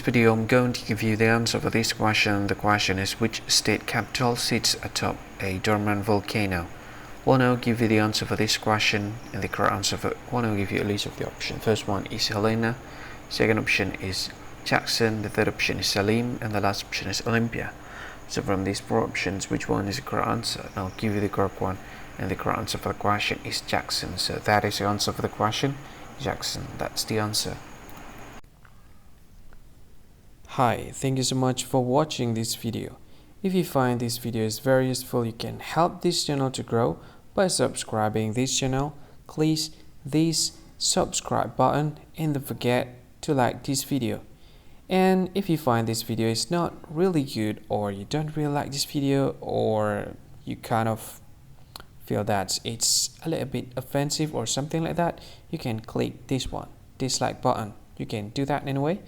video, I'm going to give you the answer for this question. The question is, which state capital sits atop a dormant volcano? Well, I'll give you the answer for this question, and the correct answer for one, I'll give you a list of the options. First one is Helena, second option is Jackson, the third option is Salim, and the last option is Olympia. So from these four options, which one is the correct answer? And I'll give you the correct one, and the correct answer for the question is Jackson. So that is the answer for the question, Jackson. That's the answer. Hi, thank you so much for watching this video. If you find this video is very useful, you can help this channel to grow by subscribing this channel. Click this subscribe button and don't forget to like this video. And if you find this video is not really good, or you don't really like this video, or you kind of feel that it's a little bit offensive or something like that, you can click this one, dislike button. You can do that anyway.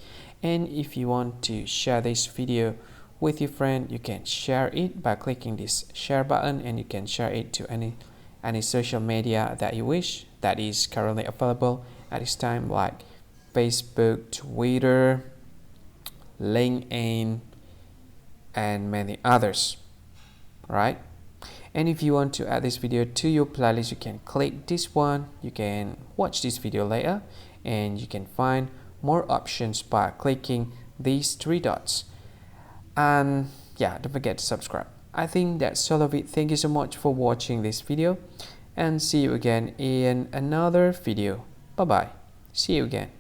And if you want to share this video with your friend, you can share it by clicking this share button, and you can share it to any social media that you wish that is currently available at this time, like Facebook, Twitter, LinkedIn, and many others, right? And if you want to add this video to your playlist, you can click this one. You can watch this video later, and you can find more options by clicking these three dots. And yeah, don't forget to subscribe. I think that's all of it. Thank you so much for watching this video, and see you again in another video. Bye bye. See you again.